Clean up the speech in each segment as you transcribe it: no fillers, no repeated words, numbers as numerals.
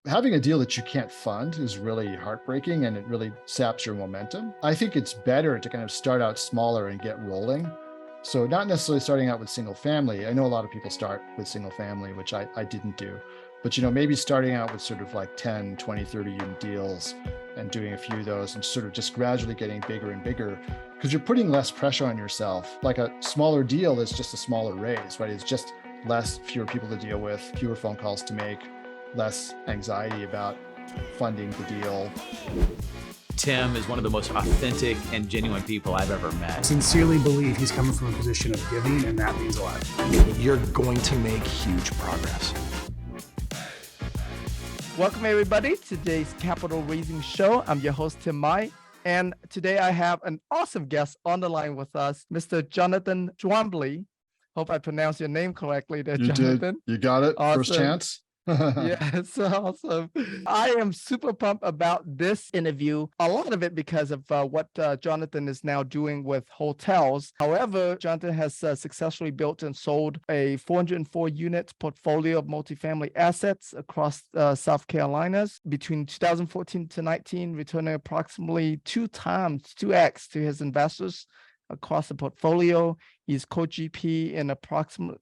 having a deal that you can't fund is really heartbreaking and it really saps your momentum. I think it's better to kind of start out smaller and get rolling. So not necessarily starting out with single family. I know a lot of people start with single family, which I didn't do. But maybe starting out with sort of like 10, 20, 30 unit deals and doing a few of those and sort of just gradually getting bigger and bigger because you're putting less pressure on yourself. Like a smaller deal is just a smaller raise, right? It's just fewer people to deal with, fewer phone calls to make, less anxiety about funding the deal. Tim is one of the most authentic and genuine people I've ever met. Sincerely believe he's coming from a position of giving, and that means a lot. You're going to make huge progress. Welcome everybody to today's Capital Raising Show. I'm your host, Tim Mai. And today I have an awesome guest on the line with us, Mr. Jonathan Twombly. Hope I pronounced your name correctly there, Jonathan. You got it. Awesome. First chance. Yes, awesome. I am super pumped about this interview. A lot of it because of what Jonathan is now doing with hotels. However, Jonathan has successfully built and sold a 404-unit portfolio of multifamily assets across South Carolinas between 2014 to 19, returning approximately 2x to his investors across the portfolio. He's co-GP in approximately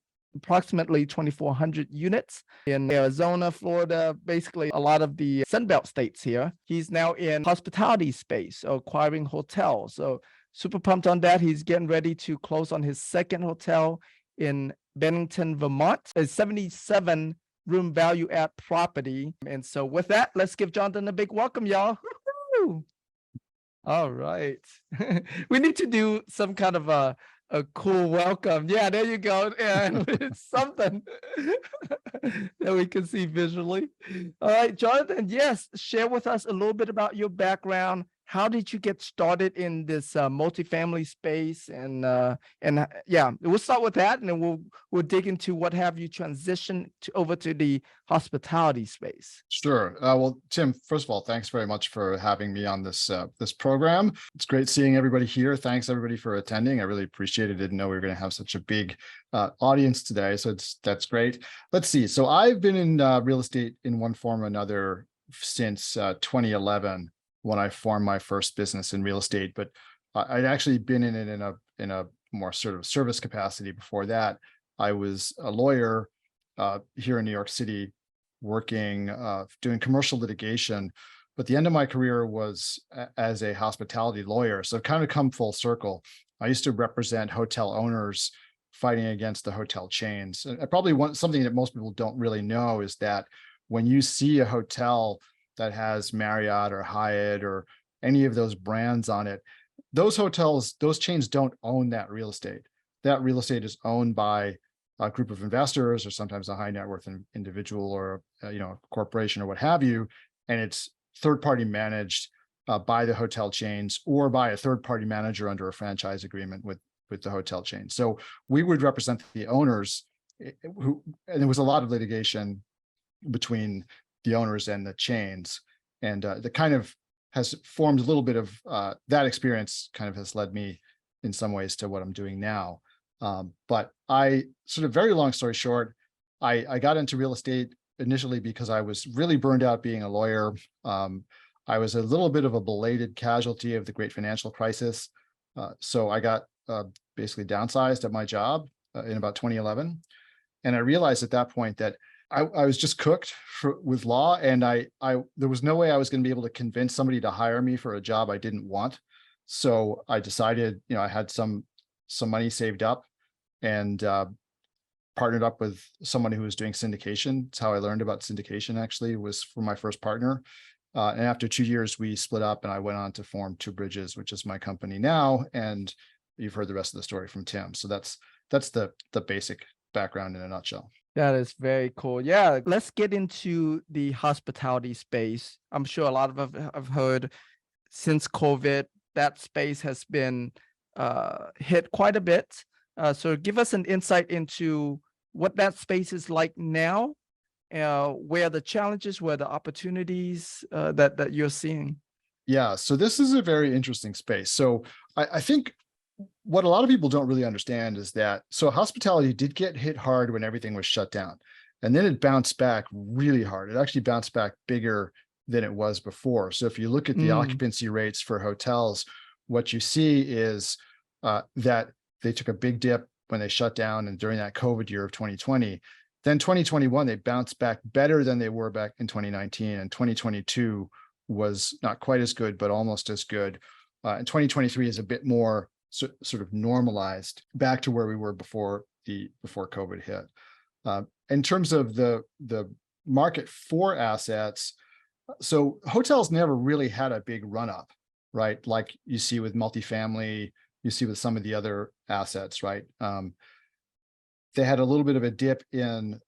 2,400 units in Arizona, Florida, basically a lot of the Sunbelt states here. He's now in hospitality space, acquiring hotels. So super pumped on that. He's getting ready to close on his second hotel in Bennington, Vermont, a 77-room value add property. And so with that, let's give Jonathan a big welcome, y'all. Woo-hoo! All right. We need to do some kind of a cool welcome. Yeah, there you go. And it's something that we can see visually. All right, Jonathan, yes, share with us a little bit about your background. How did you get started in this multifamily space? And yeah, we'll start with that, and then we'll dig into what have you transitioned over to the hospitality space. Sure. Well, Tim, first of all, thanks very much for having me on this program. It's great seeing everybody here. Thanks everybody for attending. I really appreciate it. Didn't know we were going to have such a big audience today, so that's great. Let's see. So I've been in real estate in one form or another since 2011. When I formed my first business in real estate, but I'd actually been in it in a more sort of service capacity before that. I was a lawyer here in New York City, working doing commercial litigation, but the end of my career was as a hospitality lawyer. So I've kind of come full circle. I used to represent hotel owners fighting against the hotel chains. And probably something that most people don't really know is that when you see a hotel that has Marriott or Hyatt or any of those brands on it, those hotels, those chains don't own that real estate. That real estate is owned by a group of investors or sometimes a high net worth individual or a corporation or what have you, and it's third-party managed by the hotel chains or by a third-party manager under a franchise agreement with the hotel chain. So we would represent the owners, and there was a lot of litigation between the owners and the chains, and that kind of has formed a little bit of that experience kind of has led me in some ways to what I'm doing now. But I sort of, very long story short, I got into real estate initially because I was really burned out being a lawyer. I was a little bit of a belated casualty of the great financial crisis. So I got basically downsized at my job in about 2011. And I realized at that point that I was just cooked with law, and there was no way I was going to be able to convince somebody to hire me for a job I didn't want. So I decided, I had some money saved up and partnered up with someone who was doing syndication. It's how I learned about syndication, actually, was from my first partner. And after 2 years, we split up and I went on to form Two Bridges, which is my company now. And you've heard the rest of the story from Tim. So that's the basic background in a nutshell. That is very cool. Yeah, let's get into the hospitality space. I'm sure a lot of us have heard since COVID, that space has been hit quite a bit. So give us an insight into what that space is like now, where the challenges, where the opportunities that you're seeing. Yeah, so this is a very interesting space. So I think what a lot of people don't really understand is that, so hospitality did get hit hard when everything was shut down. And then it bounced back really hard. It actually bounced back bigger than it was before. So if you look at the occupancy rates for hotels, what you see is that they took a big dip when they shut down and during that COVID year of 2020. Then 2021, they bounced back better than they were back in 2019. And 2022 was not quite as good, but almost as good. And 2023 is a bit more sort of normalized back to where we were before COVID hit. In terms of the market for assets, so hotels never really had a big run up, right? Like you see with multifamily, you see with some of the other assets, right? They had a little bit of a dip in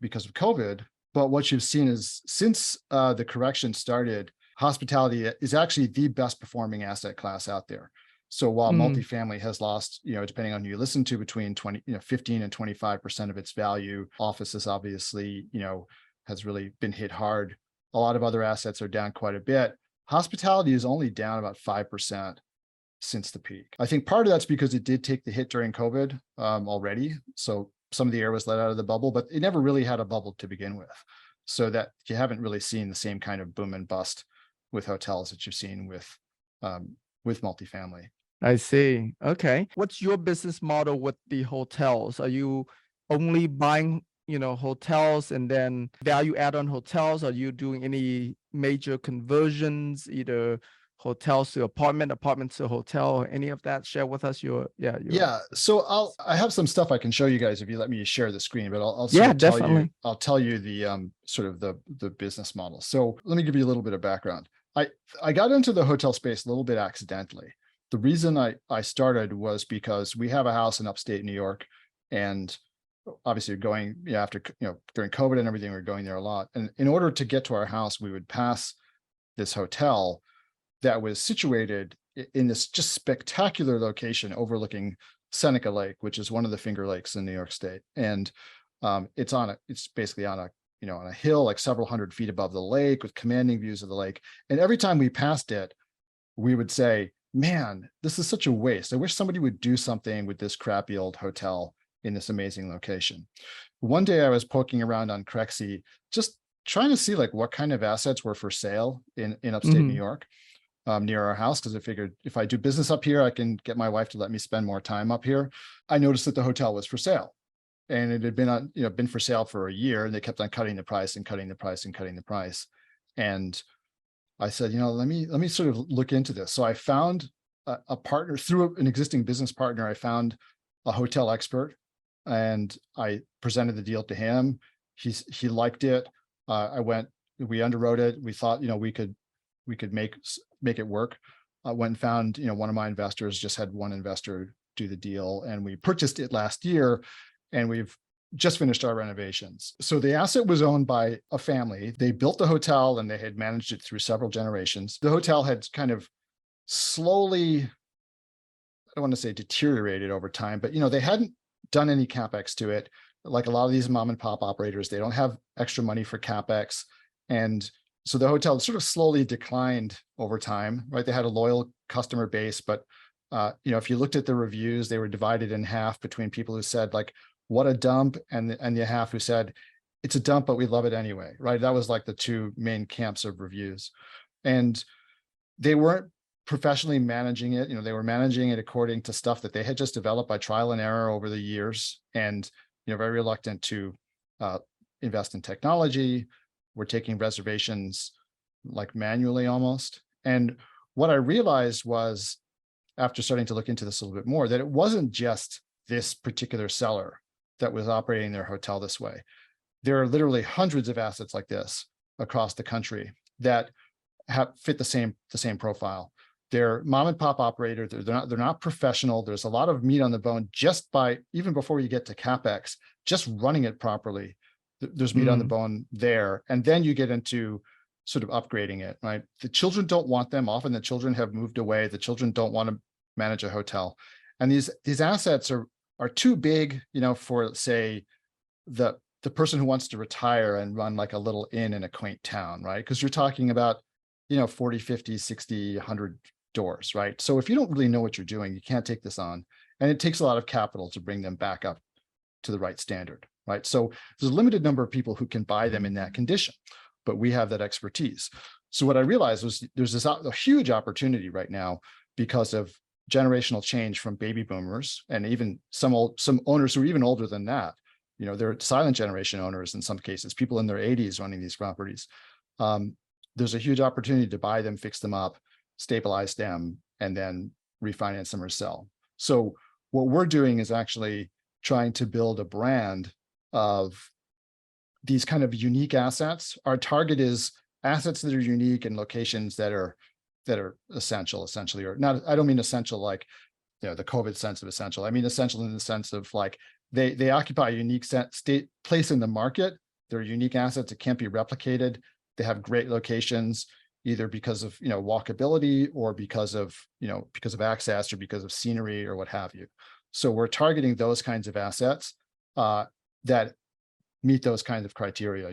because of COVID, but what you've seen is since the correction started, hospitality is actually the best performing asset class out there. So while multifamily has lost, depending on who you listen to, between 15 and 25% of its value, offices obviously, has really been hit hard. A lot of other assets are down quite a bit. Hospitality is only down about 5% since the peak. I think part of that's because it did take the hit during COVID already. So some of the air was let out of the bubble, but it never really had a bubble to begin with. So that you haven't really seen the same kind of boom and bust with hotels that you've seen with multifamily. I see. Okay. What's your business model with the hotels? Are you only buying, hotels and then value add on hotels? Are you doing any major conversions, either hotels to apartments to hotel, or any of that? Share with us your. So I have some stuff I can show you guys if you let me share the screen, but I'll definitely. I'll tell you the sort of the business model. So let me give you a little bit of background. I got into the hotel space a little bit accidentally. The reason I started was because we have a house in upstate New York, and obviously going after during COVID and everything, we were going there a lot. And in order to get to our house, we would pass this hotel that was situated in this just spectacular location overlooking Seneca Lake, which is one of the Finger Lakes in New York State. And it's basically on a hill, like several hundred feet above the lake, with commanding views of the lake. And every time we passed it, we would say, man, this is such a waste. I wish somebody would do something with this crappy old hotel in this amazing location. One day I was poking around on Crexy, just trying to see like what kind of assets were for sale in upstate New York, near our house, because I figured if I do business up here, I can get my wife to let me spend more time up here. I noticed that the hotel was for sale, and it had been for sale for a year, and they kept on cutting the price and cutting the price and cutting the price. And I said, let me sort of look into this. So I found a partner through an existing business partner. I found a hotel expert, and I presented the deal to him. He liked it. We underwrote it. We thought, we could make it work. I went and found, one of my investors, just had one investor do the deal, and we purchased it last year, and we've just finished our renovations. So the asset was owned by a family. They built the hotel and they had managed it through several generations. The hotel had kind of slowly, I don't want to say deteriorated over time, but they hadn't done any CapEx to it. Like a lot of these mom and pop operators, they don't have extra money for CapEx. And so the hotel sort of slowly declined over time, right? They had a loyal customer base, but if you looked at the reviews, they were divided in half between people who said like, what a dump, and the half who said, it's a dump, but we love it anyway, right? That was like the two main camps of reviews. And they weren't professionally managing it. They were managing it according to stuff that they had just developed by trial and error over the years, and very reluctant to invest in technology. We're taking reservations like manually almost. And what I realized was, after starting to look into this a little bit more, that it wasn't just this particular seller that was operating their hotel this way. There are literally hundreds of assets like this across the country that fit the same profile. They're mom and pop operators. They're not professional. There's a lot of meat on the bone just by, even before you get to CapEx, just running it properly. There's meat on the bone there. And then you get into sort of upgrading it, right? The children don't want them. Often the children have moved away. The children don't want to manage a hotel. And these assets are too big, for, say, the person who wants to retire and run like a little inn in a quaint town, right? Because you're talking about, 40, 50, 60, 100 doors, right? So if you don't really know what you're doing, you can't take this on. And it takes a lot of capital to bring them back up to the right standard. right? So there's a limited number of people who can buy them in that condition, but we have that expertise. So what I realized was there's a huge opportunity right now because of generational change from baby boomers, and even some owners who are even older than that. They're silent generation owners in some cases, people in their 80s running these properties. There's a huge opportunity to buy them, fix them up, stabilize them, and then refinance them or sell. So what we're doing is actually trying to build a brand of these kind of unique assets. Our target is assets that are unique in locations that are essential, essentially, or not. I don't mean essential like the COVID sense of essential. I mean essential in the sense of like they occupy a unique state place in the market. They're unique assets that can't be replicated. They have great locations, either because of walkability, or because of access, or because of scenery, or what have you. So we're targeting those kinds of assets that meet those kinds of criteria.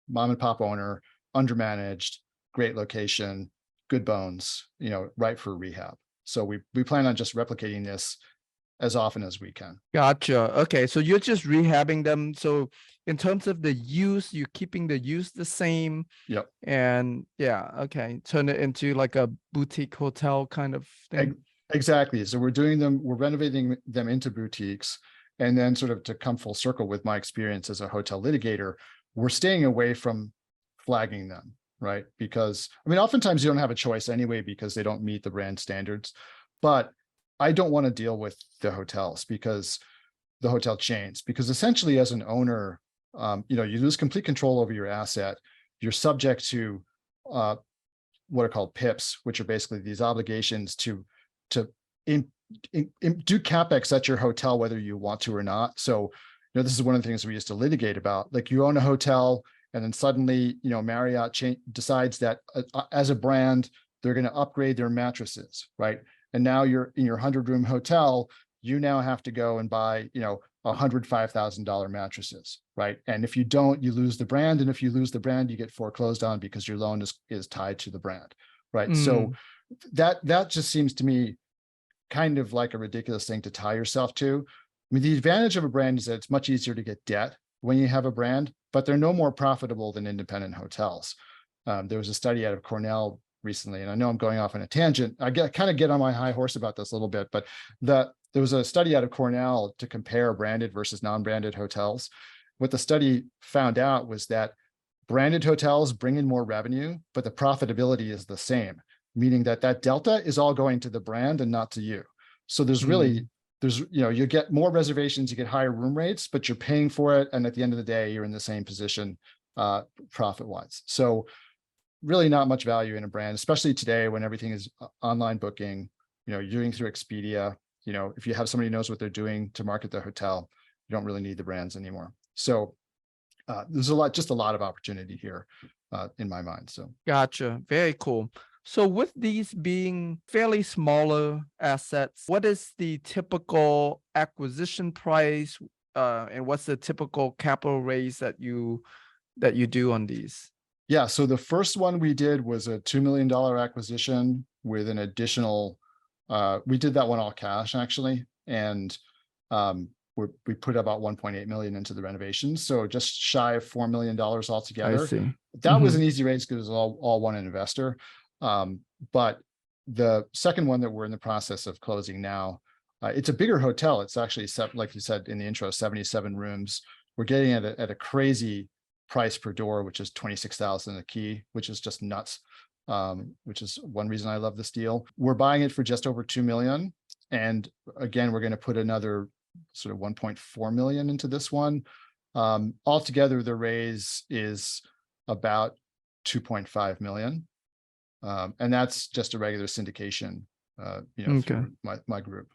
Mom and pop owner, undermanaged, great location, good bones, right for rehab. So we plan on just replicating this as often as we can. Gotcha. Okay, so you're just rehabbing them. So in terms of the use, you're keeping the use the same. Yep. And yeah, okay, turn it into like a boutique hotel kind of thing. Exactly. So we're renovating them into boutiques, and then sort of to come full circle with my experience as a hotel litigator, we're staying away from flagging them, right? Because oftentimes you don't have a choice anyway because they don't meet the brand standards. But I don't want to deal with the hotels, because the hotel chains, because essentially as an owner, you lose complete control over your asset. You're subject to what are called PIPs, which are basically these obligations to do CapEx at your hotel, whether you want to or not. So, this is one of the things we used to litigate about. Like, you own a hotel, and then suddenly, Marriott decides that as a brand, they're going to upgrade their mattresses, right? And now you're in your 100-room hotel, you now have to go and buy, $105,000 mattresses, right? And if you don't, you lose the brand. And if you lose the brand, you get foreclosed on because your loan is tied to the brand, right? So that just seems to me kind of like a ridiculous thing to tie yourself to. The advantage of a brand is that it's much easier to get debt when you have a brand, but they're no more profitable than independent hotels. There was a study out of Cornell recently, and I know I'm going off on a tangent. I kind of get on my high horse about this a little bit, but there was a study out of Cornell to compare branded versus non-branded hotels. What the study found out was that branded hotels bring in more revenue, but the profitability is the same, meaning that delta is all going to the brand and not to you. So you get more reservations, you get higher room rates, but you're paying for it. And at the end of the day, you're in the same position profit-wise. So really not much value in a brand, especially today when everything is online booking. You're doing through Expedia. If you have somebody who knows what they're doing to market the hotel, you don't really need the brands anymore. So there's a lot of opportunity here in my mind. So Gotcha. Very cool. So with these being fairly smaller assets, what is the typical acquisition price, and what's the typical capital raise that you do on these? Yeah, so the first one we did was a $2 million acquisition with an additional, we did that one all cash actually. And we put about 1.8 million into the renovations. So just shy of $4 million altogether. I see. That was an easy raise because it was all one investor. But the second one that we're in the process of closing now, it's a bigger hotel. It's actually, like you said in the intro, 77 rooms. We're getting at a crazy price per door, which is 26,000 a key, which is just nuts. Which is one reason I love this deal. We're buying it for just over 2 million. And again, we're going to put another sort of 1.4 million into this one. Altogether, the raise is about 2.5 million. And that's just a regular syndication, for my group.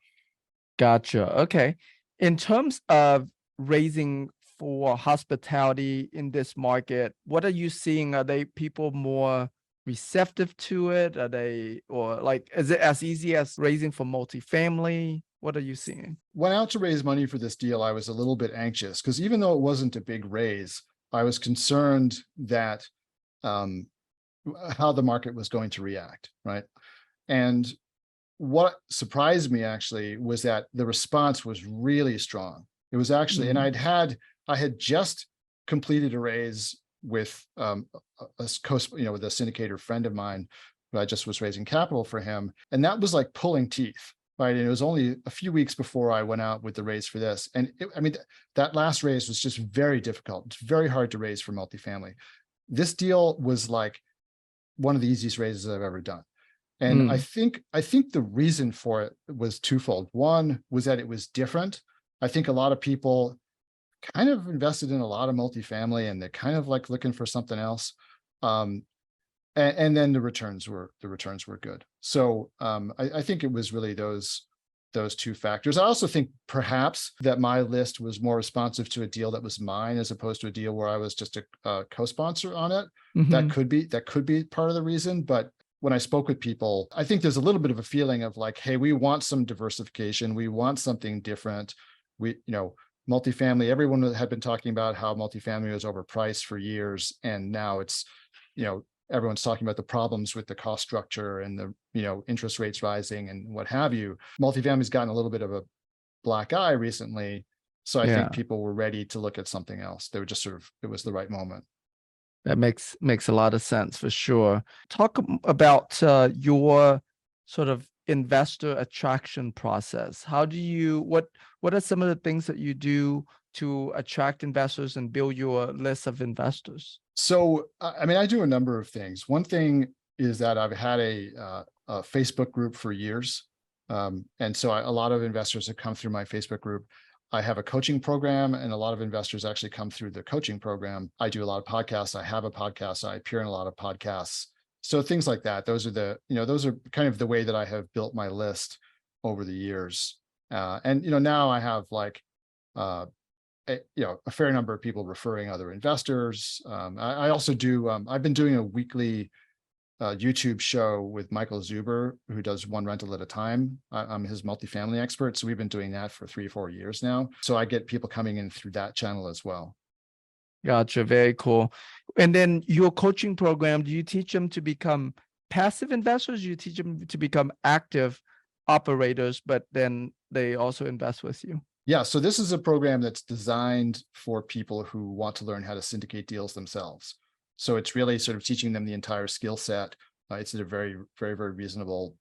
Gotcha. Okay. In terms of raising for hospitality in this market, what are you seeing? Are they people more receptive to it? Is it as easy as raising for multifamily? What are you seeing? Went out to raise money for this deal, I was a little bit anxious because even though it wasn't a big raise, I was concerned that how the market was going to react, right? And what surprised me actually was that the response was really strong. It was actually, and I'd I had just completed a raise with with a syndicator friend of mine who I just was raising capital for him. And that was like pulling teeth, right? And it was only a few weeks before I went out with the raise for this. And that last raise was just very difficult. It's very hard to raise for multifamily. This deal was like one of the easiest raises I've ever done. And I think the reason for it was twofold. One was that it was different. I think a lot of people kind of invested in a lot of multifamily and they're kind of like looking for something else. And then the returns were good. So I think it was really those two factors. I also think perhaps that my list was more responsive to a deal that was mine as opposed to a deal where I was just a co-sponsor on it. That could be part of the reason. But when I spoke with people, I think there's a little bit of a feeling of like, hey, we want some diversification. We want something different. Multifamily, everyone had been talking about how multifamily was overpriced for years. And now it's, everyone's talking about the problems with the cost structure and the, interest rates rising and what have you. Multifamily's gotten a little bit of a black eye recently. So I think people were ready to look at something else. They were just it was the right moment. That makes a lot of sense for sure. Talk about your sort of investor attraction process. How do you, what are some of the things that you do to attract investors and build your list of investors? So, I do a number of things. One thing is that I've had a Facebook group for years. And so a lot of investors have come through my Facebook group. I have a coaching program and a lot of investors actually come through the coaching program. I do a lot of podcasts. I have a podcast. I appear in a lot of podcasts. So things like that. Those are kind of the way that I have built my list over the years. And now I have like, a fair number of people referring other investors. I also do, I've been doing a weekly YouTube show with Michael Zuber, who does one rental at a time. I'm his multifamily expert. So we've been doing that for 3 or 4 years now. So I get people coming in through that channel as well. Gotcha. Very cool. And then your coaching program, do you teach them to become passive investors? Do you teach them to become active operators, but then they also invest with you? Yeah. So this is a program that's designed for people who want to learn how to syndicate deals themselves. So it's really sort of teaching them the entire skill set. It's at a very, very, very reasonable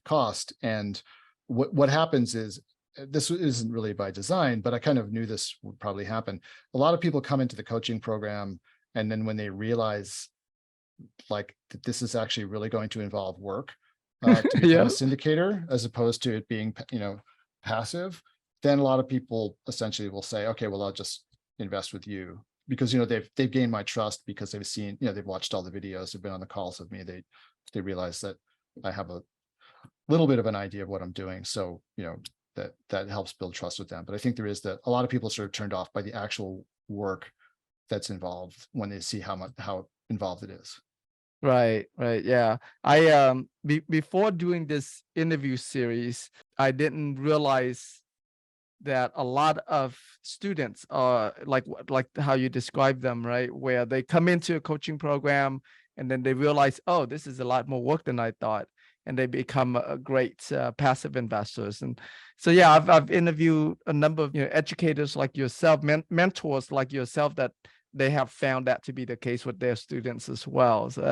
cost. And what happens is, this isn't really by design, but I kind of knew this would probably happen. A lot of people come into the coaching program, and then when they realize like that this is actually really going to involve work to become a syndicator, as opposed to it being, passive, then a lot of people essentially will say, okay, well, I'll just invest with you. Because they've gained my trust because they've seen, they've watched all the videos, they've been on the calls with me. They realize that I have a little bit of an idea of what I'm doing. So, that helps build trust with them. But I think there is that a lot of people are sort of turned off by the actual work that's involved when they see how involved it is. Right. Yeah. I before doing this interview series, I didn't realize that a lot of students are like how you describe them, right? Where they come into a coaching program and then they realize, oh, this is a lot more work than I thought. And they become a great passive investors. And so, yeah, I've interviewed a number of educators like yourself, mentors like yourself, that they have found that to be the case with their students as well. So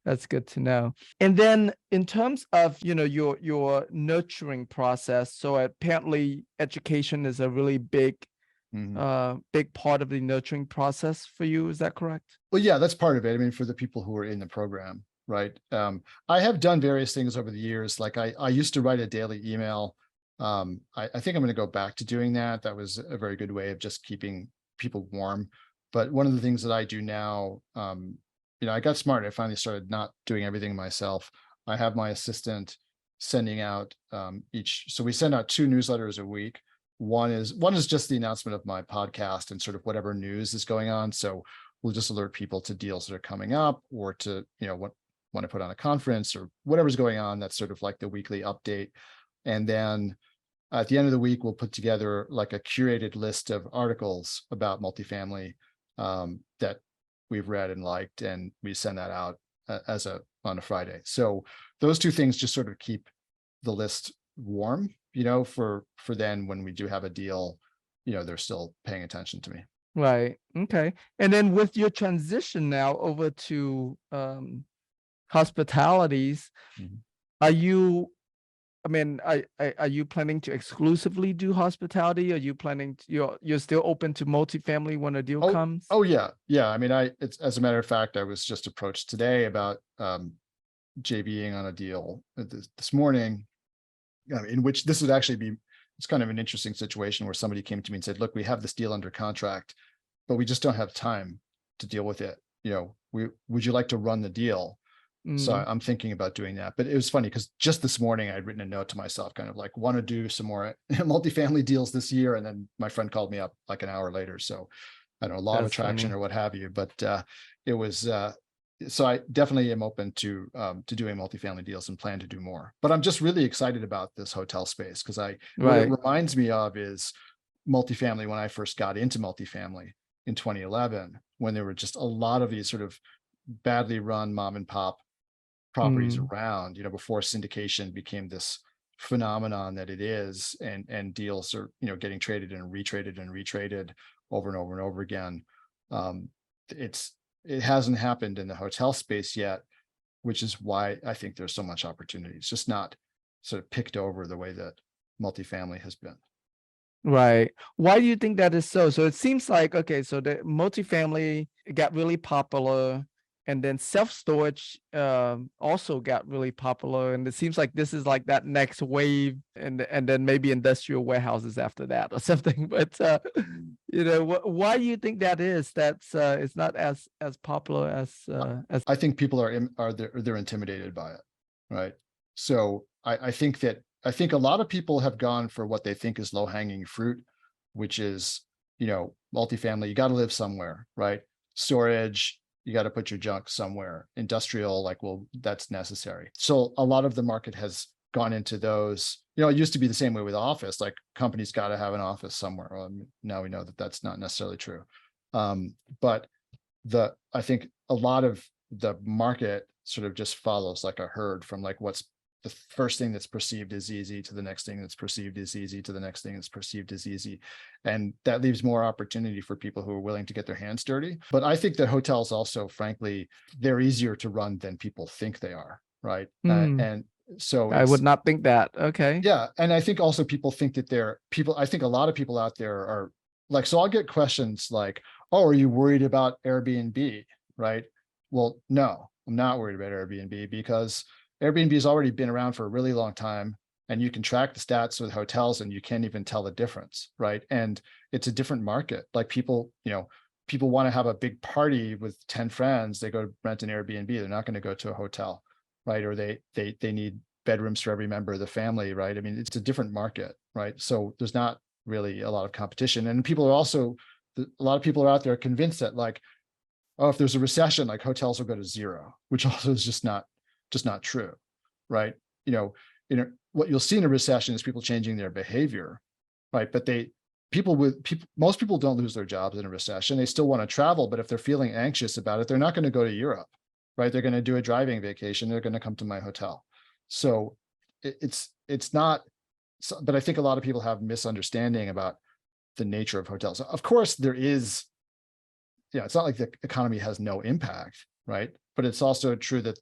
that's good to know. And then in terms of your nurturing process, so apparently education is a really big part of the nurturing process for you. Is that correct? Well, yeah, that's part of it. For the people who are in the program, right? I have done various things over the years. Like I used to write a daily email. I think I'm going to go back to doing that. That was a very good way of just keeping people warm. But one of the things that I do now, I got smart. I finally started not doing everything myself. I have my assistant sending out so we send out 2 newsletters a week. One is just the announcement of my podcast and sort of whatever news is going on. So we'll just alert people to deals that are coming up, or to, what want to put on a conference or whatever's going on. That's sort of like the weekly update. And then at the end of the week, we'll put together like a curated list of articles about multifamily that we've read and liked, and we send that out on a Friday. So those 2 things just sort of keep the list warm, for then when we do have a deal, they're still paying attention to me. Right. Okay. And then with your transition now over to hospitalities, Mhm. are you, I mean, are you planning to exclusively do hospitality? Are you planning to, you're still open to multifamily when a deal Oh, comes? oh yeah, yeah. I mean, it's as a matter of fact, I was just approached today about JVing on a deal this morning, in which this would actually be, it's kind of an interesting situation where somebody came to me and said, look, we have this deal under contract, but we just don't have time to deal with it. Would you like to run the deal? So Mm, I'm thinking about doing that. But it was funny because just this morning I'd written a note to myself, kind of like, want to do some more multifamily deals this year. And then my friend called me up like an hour later. So I don't know, law of that's attraction funny. or what have you. But it was so I definitely am open to doing multifamily deals and plan to do more. But I'm just really excited about this hotel space because what it Right. reminds me of is multifamily when I first got into multifamily in 2011, when there were just a lot of these sort of badly run mom and pop properties Mm, around, before syndication became this phenomenon that it is, and deals are, getting traded and retraded over and over and over again. Um, it hasn't happened in the hotel space yet, which is why I think there's so much opportunity. It's just not sort of picked over the way that multifamily has been. right. Why do you think that is so? So it seems like, okay, so the multifamily got really popular, and then self-storage also got really popular. And it seems like this is like that next wave, and then maybe industrial warehouses after that or something. But why do you think that is? That's it's not as popular as I think people they're intimidated by it, right? So I think a lot of people have gone for what they think is low hanging fruit, which is, multifamily. You got to live somewhere, right? Storage, you got to put your junk somewhere. Industrial, like, well, that's necessary. So a lot of the market has gone into those. It used to be the same way with office. Like, companies got to have an office somewhere. Well, now we know that that's not necessarily true. But I think a lot of the market sort of just follows like a herd, from like what's the first thing that's perceived as easy to the next thing that's perceived as easy to the next thing that's perceived as easy. And that leaves more opportunity for people who are willing to get their hands dirty. But I think that hotels also, frankly, they're easier to run than people think they are, right? Hmm, And so I would not think that. Okay. yeah. And I think also people think that I think a lot of people out there are like, so I'll get questions like, oh, are you worried about Airbnb? Right. Well, no, I'm not worried about Airbnb, because Airbnb has already been around for a really long time, and you can track the stats with hotels and you can't even tell the difference. Right. And it's a different market. Like, people want to have a big party with 10 friends. They go rent an Airbnb. They're not going to go to a hotel. Right. Or they need bedrooms for every member of the family, right? I mean, it's a different market, right? So there's not really a lot of competition. And people are also, a lot of people are out there convinced that, like, oh, if there's a recession, like, hotels will go to zero, which also is just not true, right? You know, what you'll see in a recession is people changing their behavior, right? But most people don't lose their jobs in a recession. They still want to travel, but if they're feeling anxious about it, they're not going to go to Europe, right? They're going to do a driving vacation. They're going to come to my hotel. So it's not, but I think a lot of people have misunderstanding about the nature of hotels. Of course, there is, it's not like the economy has no impact, right? But it's also true that,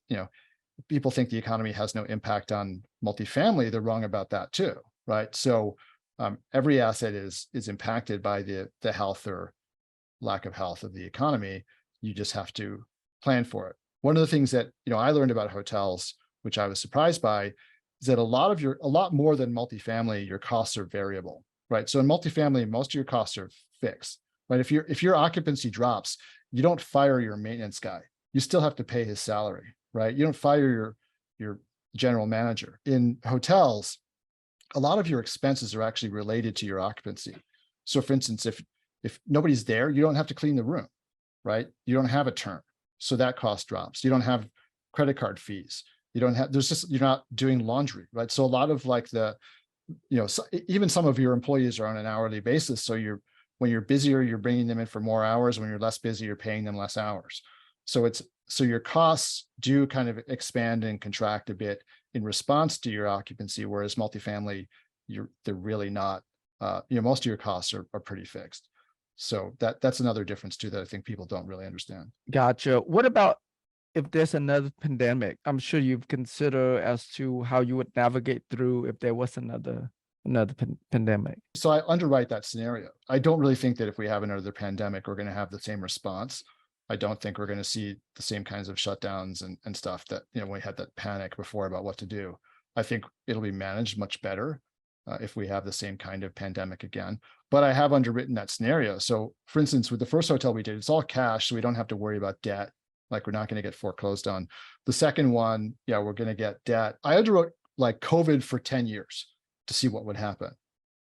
people think the economy has no impact on multifamily. They're wrong about that too, right? So every asset is impacted by the health or lack of health of the economy. You just have to plan for it. One of the things that, I learned about hotels, which I was surprised by, is that a lot more than multifamily, your costs are variable, right? So in multifamily, most of your costs are fixed, right? If your occupancy drops, you don't fire your maintenance guy. You still have to pay his salary, right? You don't fire your general manager. In hotels, a lot of your expenses are actually related to your occupancy. So for instance, if nobody's there, you don't have to clean the room, right? You don't have a turn. So that cost drops. You don't have credit card fees. You don't have, you're not doing laundry, right? So a lot of like even some of your employees are on an hourly basis. So when you're busier, you're bringing them in for more hours. When you're less busy, you're paying them less hours. So your costs do kind of expand and contract a bit in response to your occupancy, whereas multifamily, they're really not, most of your costs are pretty fixed. So that's another difference too that I think people don't really understand. Gotcha. What about if there's another pandemic? I'm sure you've considered as to how you would navigate through if there was another pandemic. So I underwrite that scenario. I don't really think that if we have another pandemic, we're going to have the same response. I don't think we're going to see the same kinds of shutdowns and stuff that, we had that panic before about what to do. I think it'll be managed much better if we have the same kind of pandemic again. But I have underwritten that scenario. So for instance, with the first hotel we did, it's all cash, so we don't have to worry about debt. Like we're not going to get foreclosed on. The second one, yeah, we're going to get debt. I underwrote like COVID for 10 years to see what would happen,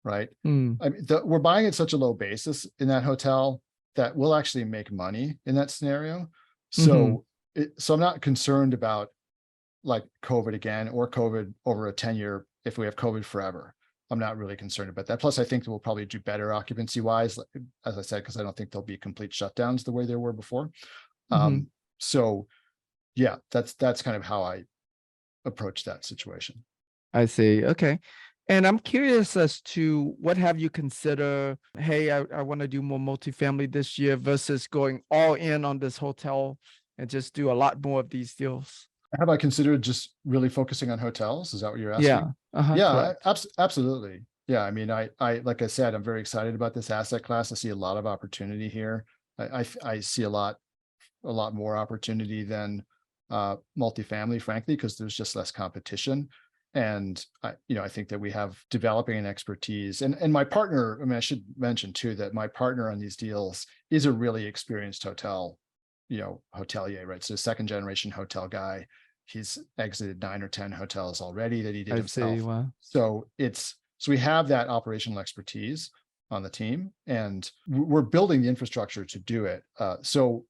right? I mean, we're buying at such a low basis in that hotel that we'll actually make money in that scenario. So, so I'm not concerned about like COVID again or COVID over a 10-year, if we have COVID forever. I'm not really concerned about that. Plus, I think we'll probably do better occupancy wise, as I said, because I don't think there'll be complete shutdowns the way there were before. So yeah, that's kind of how I approach that situation. I see. Okay. And I'm curious as to what have you consider, hey, I want to do more multifamily this year versus going all in on this hotel and just do a lot more of these deals? Have I considered just really focusing on hotels? Is that what you're asking? Yeah. Yeah, absolutely. Yeah. I mean, I like I said, I'm very excited about this asset class. I see a lot of opportunity here. I see a lot more opportunity than multifamily, frankly, because there's just less competition. And I think that we have developing an expertise. And my partner, I mean, I should mention too that my partner on these deals is a really experienced hotelier, right? So second generation hotel guy. He's exited 9 or 10 hotels already that he did himself. See, wow. So we have that operational expertise on the team, and we're building the infrastructure to do it. So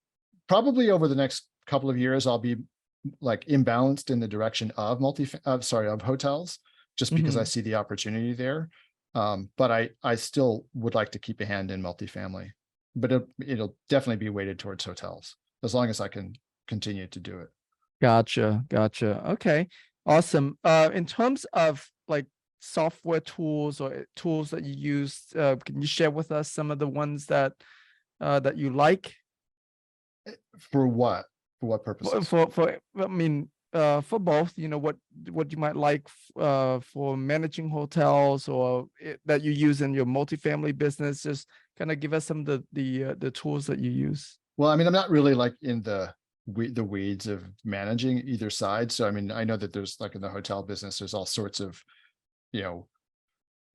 probably over the next couple of years, I'll be like imbalanced in the direction of of hotels, just because I see the opportunity there. But I still would like to keep a hand in multifamily, but it'll definitely be weighted towards hotels as long as I can continue to do it. Gotcha. Okay. Awesome. In terms of like software tools or tools that you use, can you share with us some of the ones that you like? For what? For what purposes? I mean, for both, what you might like for managing hotels or that you use in your multifamily business. Just kind of give us some of the tools that you use. Well, I mean, I'm not really like in the weeds of managing either side. So, I mean, I know that there's like in the hotel business, there's all sorts of,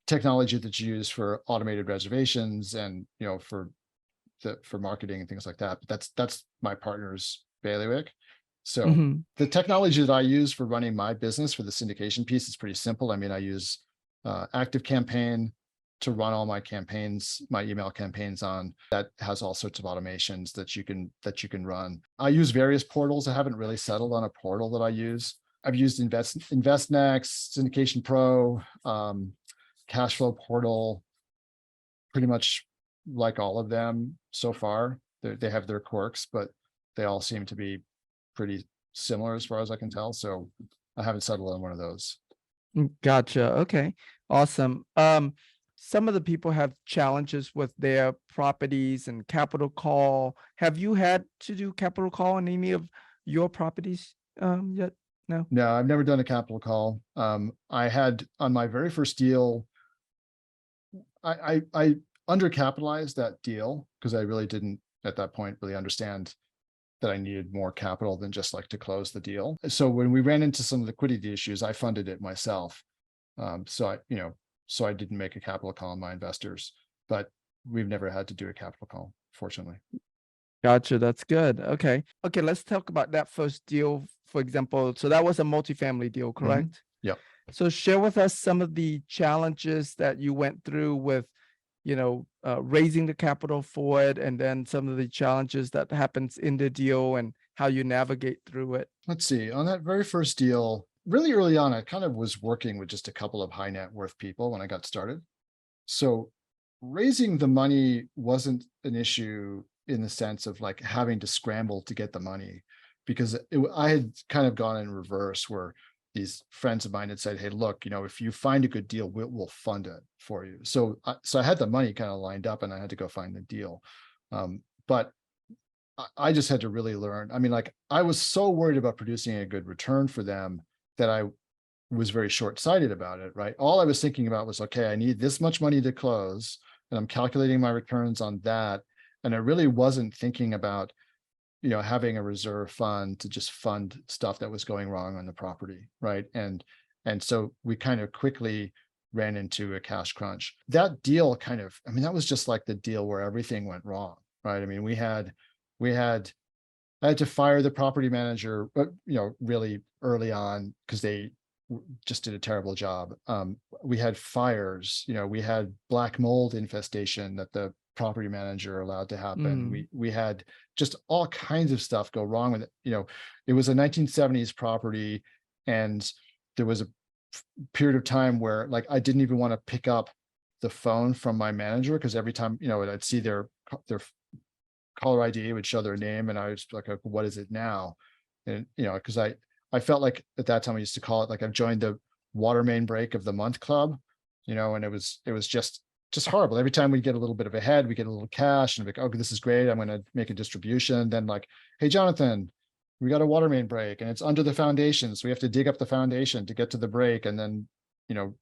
technology that's used for automated reservations and, for marketing and things like that. But that's my partner's bailiwick. So the technology that I use for running my business for the syndication piece is pretty simple. I mean, I use ActiveCampaign to run all my campaigns, my email campaigns on. That has all sorts of automations that you can run. I use various portals. I haven't really settled on a portal that I use. I've used InvestNext, Syndication Pro, Cashflow Portal, pretty much like all of them so far. They have their quirks, but they all seem to be pretty similar as far as I can tell. So I haven't settled on one of those. Gotcha. Okay. Awesome. Some of the people have challenges with their properties and capital call. Have you had to do capital call on any of your properties yet? No, I've never done a capital call. I had on my very first deal, I undercapitalized that deal because I really didn't at that point really understand that I needed more capital than just like to close the deal. So when we ran into some liquidity issues, I funded it myself. So I didn't make a capital call on my investors, but we've never had to do a capital call, fortunately. Gotcha. That's good. Okay. Let's talk about that first deal, for example. So that was a multifamily deal, correct? Yeah. So share with us some of the challenges that you went through with, raising the capital for it, and then some of the challenges that happens in the deal and how you navigate through it. Let's see. On that very first deal, really early on, I kind of was working with just a couple of high net worth people when I got started. So raising the money wasn't an issue in the sense of like having to scramble to get the money, because I had kind of gone in reverse where these friends of mine had said, hey, look, if you find a good deal, we'll fund it for you. So I had the money kind of lined up and I had to go find the deal. But I just had to really learn. I mean, like, I was so worried about producing a good return for them that I was very short-sighted about it, right? All I was thinking about was, okay, I need this much money to close, and I'm calculating my returns on that. And I really wasn't thinking about, having a reserve fund to just fund stuff that was going wrong on the property, right? And so we kind of quickly ran into a cash crunch. That deal that was just like the deal where everything went wrong, right? I mean, I had to fire the property manager, really early on because they just did a terrible job. We had fires, we had black mold infestation that the property manager allowed to happen. We had just all kinds of stuff go wrong with it. It was a 1970s property, and there was a period of time where, like, I didn't even want to pick up the phone from my manager because every time, I'd see their caller ID, it would show their name, and I was like, what is it now? And because I felt like at that time I used to call it, like, I've joined the water main break of the month club, and it was just horrible. Every time we get a little bit of a head, we get a little cash, and I'm like, oh, this is great, I'm going to make a distribution. Then, like, hey, Jonathan, we got a water main break and it's under the foundation, so we have to dig up the foundation to get to the break and then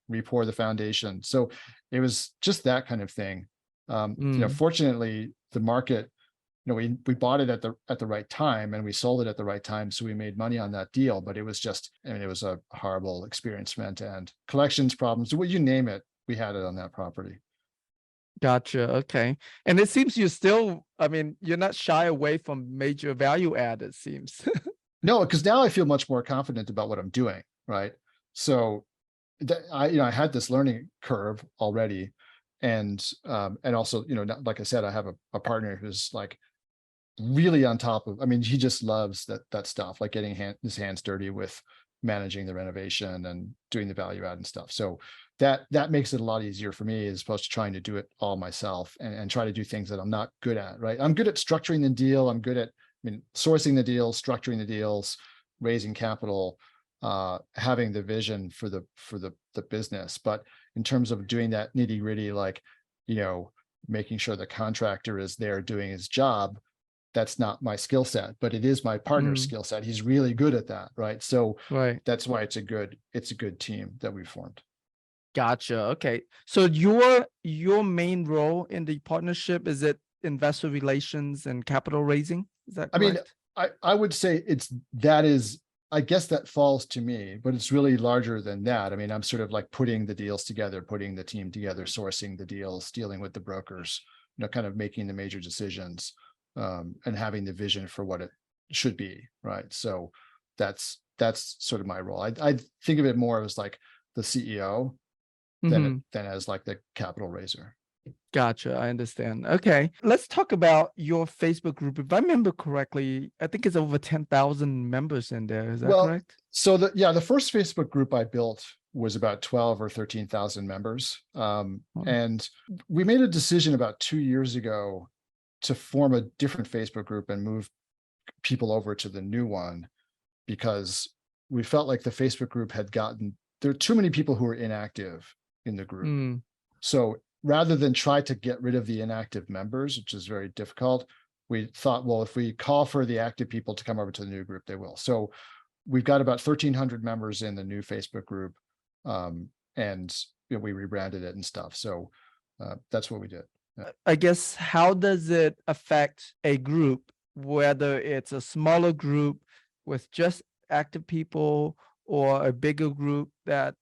re-pour the foundation. So it was just that kind of thing. Fortunately, the market, we bought it at the right time, and we sold it at the right time, so we made money on that deal. But it was just, it was a horrible experience from end to end. Collections problems, you name it, we had it on that property. Gotcha. Okay. And it seems you're still, you're not shy away from major value add, it seems. No, because now I feel much more confident about what I'm doing, right? So I had this learning curve already. And also, like I said, I have a partner who's like really on top of, he just loves that stuff, like getting his hands dirty with managing the renovation and doing the value add and stuff. So that makes it a lot easier for me, as opposed to trying to do it all myself and try to do things that I'm not good at, right? I'm good at structuring the deal. I'm good at, sourcing the deals, structuring the deals, raising capital, having the vision for the business. But in terms of doing that nitty gritty, like, making sure the contractor is there doing his job, that's not my skill set, but it is my partner's skill set. He's really good at that, right? So that's why it's a good team that we formed. Gotcha. Okay. So your main role in the partnership, is it investor relations and capital raising? Is that correct? I would say I guess that falls to me, but it's really larger than that. I'm sort of like putting the deals together, putting the team together, sourcing the deals, dealing with the brokers, kind of making the major decisions, and having the vision for what it should be, right? So that's sort of my role. I think of it more as like the CEO than as like the capital raiser. Gotcha. I understand. Okay. Let's talk about your Facebook group. If I remember correctly, I think it's over 10,000 members in there. Is that correct? So the first Facebook group I built was about 12 or 13,000 members. And we made a decision about 2 years ago to form a different Facebook group and move people over to the new one, because we felt like the Facebook group there are too many people who are inactive in the group. So rather than try to get rid of the inactive members, which is very difficult, we thought, well, if we call for the active people to come over to the new group, they will. So we've got about 1,300 members in the new Facebook group, and we rebranded it and stuff. So that's what we did. I guess, how does it affect a group, whether it's a smaller group with just active people or a bigger group that,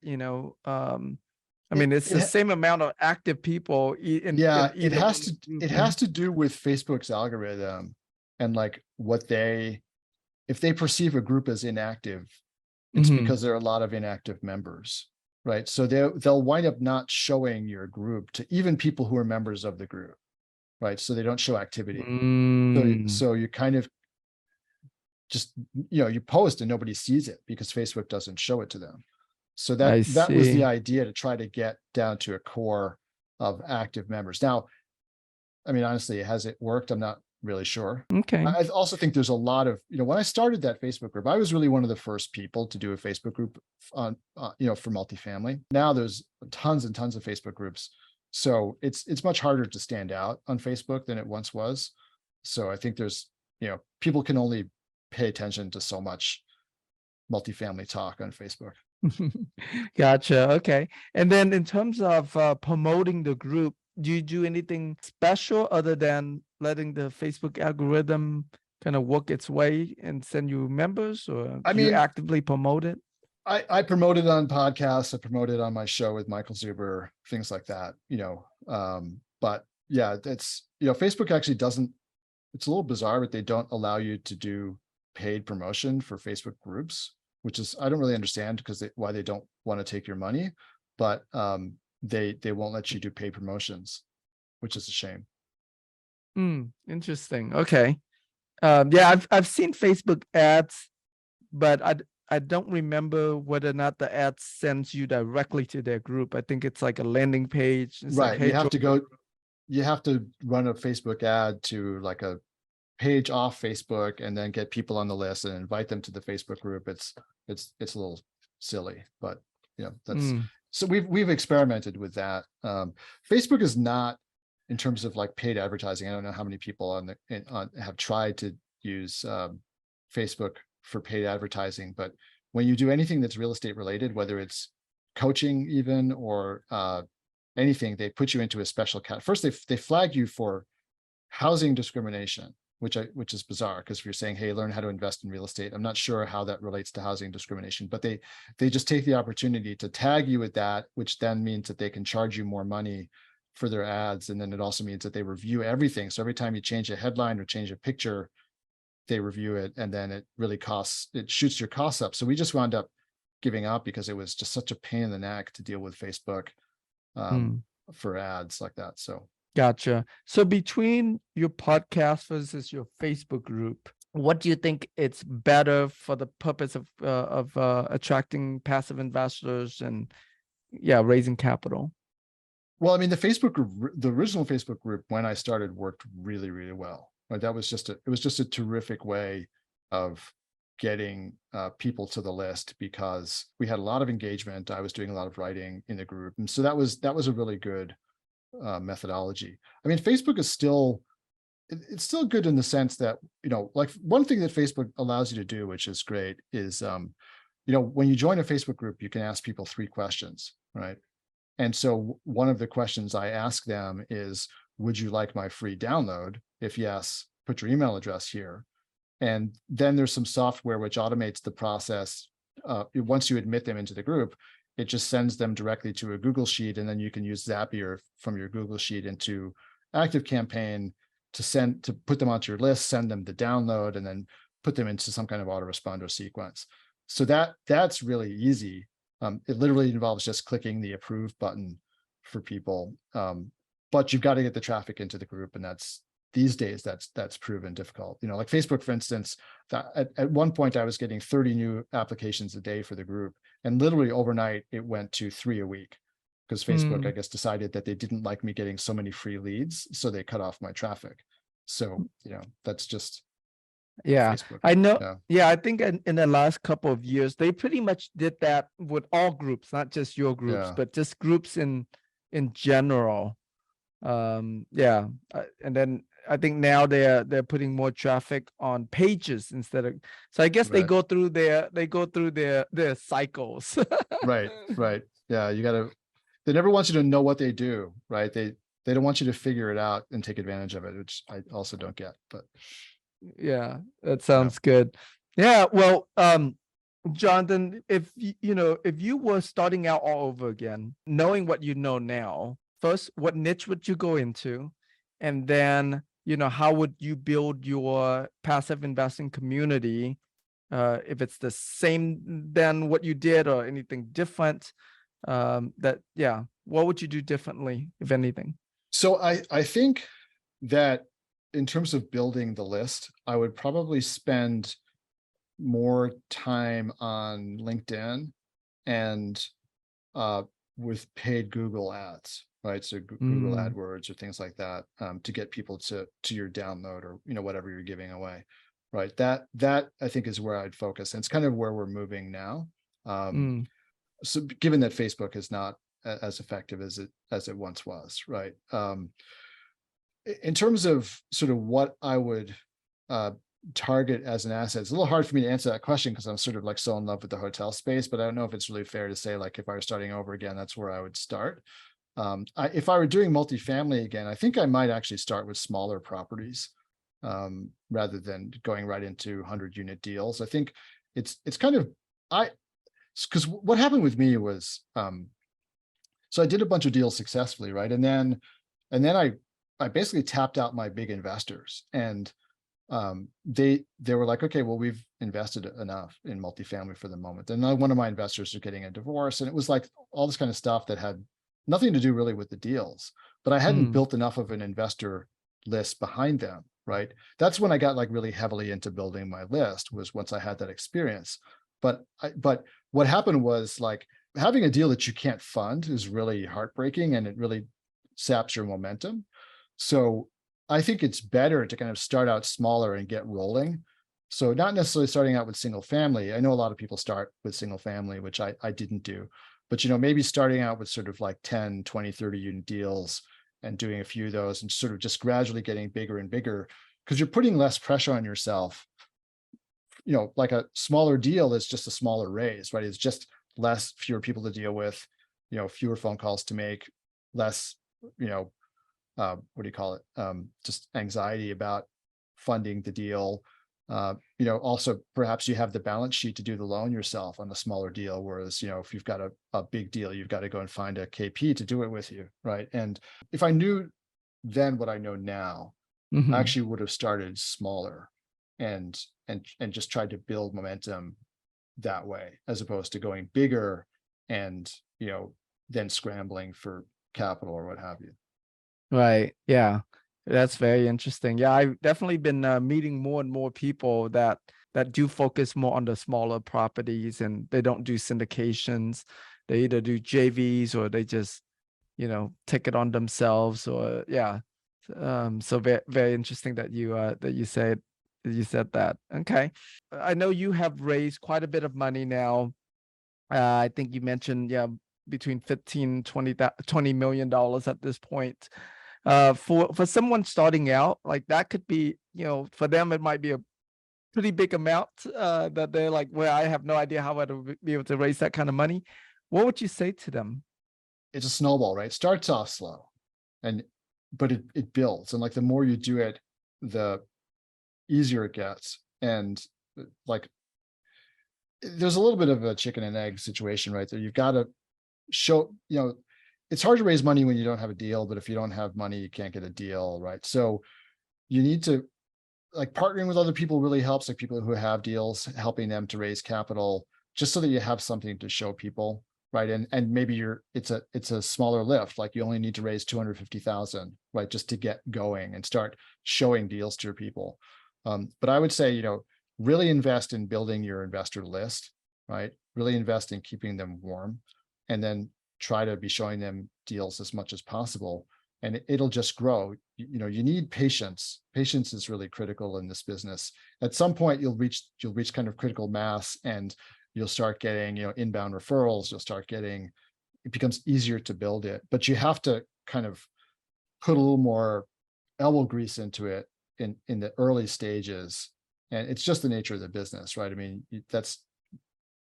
it's the same amount of active people. It has to do with Facebook's algorithm and like if they perceive a group as inactive, it's because there are a lot of inactive members, right? So they'll wind up not showing your group to even people who are members of the group, right? So they don't show activity. So you kind of just, you post and nobody sees it because Facebook doesn't show it to them. So that was the idea, to try to get down to a core of active members. Now, honestly, has it worked? I'm not really sure. Okay. I also think there's a lot of, when I started that Facebook group, I was really one of the first people to do a Facebook group on, for multifamily. Now there's tons and tons of Facebook groups. So it's much harder to stand out on Facebook than it once was. So I think there's, people can only pay attention to so much multifamily talk on Facebook. Gotcha. Okay. And then in terms of promoting the group, do you do anything special other than letting the Facebook algorithm kind of work its way and send you members, or I do you mean, actively promote it? I promote it on podcasts. I promote it on my show with Michael Zuber, things like that, but yeah, it's, Facebook actually doesn't, it's a little bizarre, but they don't allow you to do paid promotion for Facebook groups, which is, I don't really understand why they don't want to take your money, but they won't let you do paid promotions, which is a shame. Interesting. Okay. Yeah, I've seen Facebook ads, but I don't remember whether or not the ad sends you directly to their group. I think it's like a landing page. It's like, Right. hey, You have to run a Facebook ad to like a page off Facebook and then get people on the list and invite them to the Facebook group. It's a little silly, but that's, so we've experimented with that. Facebook is not, in terms of like paid advertising, I don't know how many people have tried to use Facebook for paid advertising, but when you do anything that's real estate related, whether it's coaching even or anything, they put you into a special cat. First, they flag you for housing discrimination, which is bizarre, because if you're saying, hey, learn how to invest in real estate, I'm not sure how that relates to housing discrimination, but they just take the opportunity to tag you with that, which then means that they can charge you more money for their ads. And then it also means that they review everything. So every time you change a headline or change a picture, they review it, and then it shoots your costs up. So we just wound up giving up because it was just such a pain in the neck to deal with Facebook for ads like that. So gotcha. So between your podcast versus your Facebook group, what do you think it's better for the purpose of attracting passive investors and raising capital? Well, I mean, the original Facebook group when I started worked really, really well. Right? It was just a terrific way of getting people to the list, because we had a lot of engagement. I was doing a lot of writing in the group, and so that was a really good methodology. I mean, Facebook is it's still good in the sense that, like one thing that Facebook allows you to do, which is great, is when you join a Facebook group, you can ask people 3 questions, right? And so one of the questions I ask them is, would you like my free download? If yes, put your email address here. And then there's some software which automates the process. Once you admit them into the group, it just sends them directly to a Google Sheet, and then you can use Zapier from your Google Sheet into ActiveCampaign to put them onto your list, send them the download, and then put them into some kind of autoresponder sequence. So that's really easy. It literally involves just clicking the approve button for people. But you've got to get the traffic into the group, and these days that's proven difficult. Like Facebook, for instance, at one point I was getting 30 new applications a day for the group, and literally overnight it went to 3 a week, because Facebook, I guess, decided that they didn't like me getting so many free leads, so they cut off my traffic. So that's just Facebook. I know. I think in the last couple of years they pretty much did that with all groups, not just your groups, but just groups in general. And then I think now they're putting more traffic on pages instead of, so I guess they go through their cycles. right Yeah, they never want you to know what they do, right? They don't want you to figure it out and take advantage of it, which I also don't get. But yeah, that sounds good. Yeah, well, Jonathan, if you were starting out all over again, knowing what you know now, first, what niche would you go into? And then, how would you build your passive investing community? If it's the same than what you did or anything different, what would you do differently, if anything? So I think that in terms of building the list, I would probably spend more time on LinkedIn and with paid Google ads. right? So Google Mm, AdWords or things like that, to get people to your download, or whatever you're giving away, right? That I think is where I'd focus, and it's kind of where we're moving now. mm, So given that Facebook is not as effective as it once was, right? In terms of sort of what I would target as an asset, it's a little hard for me to answer that question because I'm sort of like so in love with the hotel space, but I don't know if it's really fair to say, like, if I were starting over again, that's where I would start. If I were doing multifamily again, I think I might actually start with smaller properties, rather than going right into 100-unit deals. I think it's kind of, because what happened with me was, so I did a bunch of deals successfully, right? And then I basically tapped out my big investors, and they were like, okay, well, we've invested enough in multifamily for the moment. And one of my investors was getting a divorce, and it was like all this kind of stuff that had nothing to do really with the deals, but I hadn't mm, built enough of an investor list behind them, right? That's when I got like really heavily into building my list, was once I had that experience. But what happened was, like, having a deal that you can't fund is really heartbreaking, and it really saps your momentum. So I think it's better to kind of start out smaller and get rolling. So not necessarily starting out with single family. I know a lot of people start with single family, which I didn't do, but maybe starting out with sort of like 10, 20, 30 unit deals and doing a few of those, and sort of just gradually getting bigger and bigger, because you're putting less pressure on yourself. Like a smaller deal is just a smaller raise, right? It's just fewer people to deal with, fewer phone calls to make, less, what do you call it? Just anxiety about funding the deal. Also perhaps you have the balance sheet to do the loan yourself on a smaller deal. Whereas, if you've got a big deal, you've got to go and find a KP to do it with you, right? And if I knew then what I know now, I mhm. actually would have started smaller and just tried to build momentum that way, as opposed to going bigger and, then scrambling for capital or what have you. Right. Yeah. That's very interesting. Yeah, I've definitely been meeting more and more people that do focus more on the smaller properties, and they don't do syndications. They either do JVs, or they just, take it on themselves, or yeah. So very, very interesting that you said that. Okay. I know you have raised quite a bit of money now. I think you mentioned, yeah, between 15, 20 million dollars at this point. For someone starting out, like, that could be, for them it might be a pretty big amount, that they're like, well, I have no idea how I'd be able to raise that kind of money. What would you say to them? It's a snowball, right? Starts off slow, and but it builds, and like the more you do it, the easier it gets. And like, there's a little bit of a chicken and egg situation right there. You've got to show, it's hard to raise money when you don't have a deal, but if you don't have money, you can't get a deal, right? So you need to, like, partnering with other people really helps, like people who have deals, helping them to raise capital, just so that you have something to show people, right? And maybe it's a smaller lift, like you only need to raise 250,000, right, just to get going and start showing deals to your people. But I would say, really invest in building your investor list, right? Really invest in keeping them warm, and then try to be showing them deals as much as possible, and it'll just grow. You need patience. Patience is really critical in this business. At some point you'll reach kind of critical mass, and you'll start getting, inbound referrals. It becomes easier to build it, but you have to kind of put a little more elbow grease into it in the early stages. And it's just the nature of the business, right? I mean, there's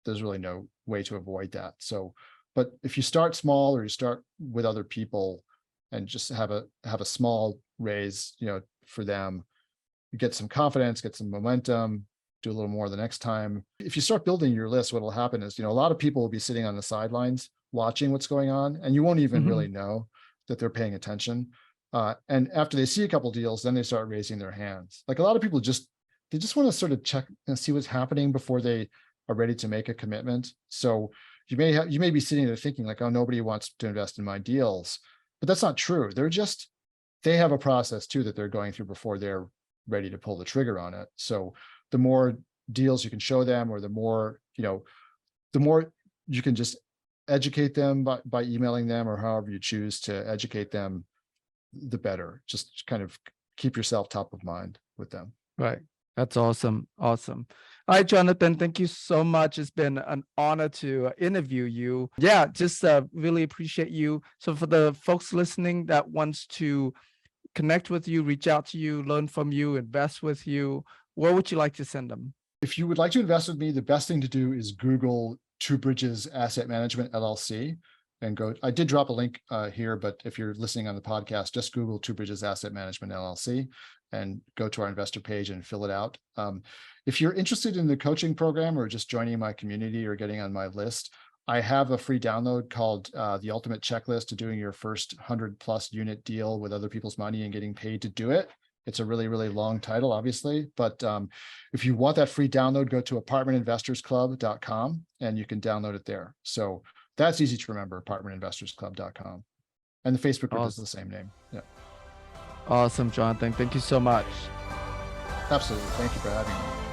really no way to avoid that. So, but if you start small, or you start with other people and just have a small raise, for them, you get some confidence, get some momentum, do a little more the next time. If you start building your list, what will happen is, a lot of people will be sitting on the sidelines watching what's going on, and you won't even really Mhm. know that they're paying attention. And after they see a couple deals, then they start raising their hands. Like, a lot of people they just want to sort of check and see what's happening before they are ready to make a commitment. So you may be sitting there thinking like, oh, nobody wants to invest in my deals, but that's not true. They have a process too that they're going through before they're ready to pull the trigger on it. So the more deals you can show them, or the more you can just educate them by emailing them or however you choose to educate them, the better. Just kind of keep yourself top of mind with them. Right. That's awesome. Awesome. All right, Jonathan, thank you so much. It's been an honor to interview you. Yeah, just really appreciate you. So for the folks listening that wants to connect with you, reach out to you, learn from you, invest with you, where would you like to send them? If you would like to invest with me, the best thing to do is Google Two Bridges Asset Management LLC and go. I did drop a link here, but if you're listening on the podcast, just Google Two Bridges Asset Management LLC and go to our investor page and fill it out. If you're interested in the coaching program or just joining my community or getting on my list, I have a free download called The Ultimate Checklist to doing your first 100+ unit deal with other people's money and getting paid to do it. It's a really, really long title, obviously, but if you want that free download, go to apartmentinvestorsclub.com and you can download it there. So that's easy to remember, apartmentinvestorsclub.com. And the Facebook group is the same name. Yeah. Awesome, Jonathan. Thank you so much. Absolutely. Thank you for having me.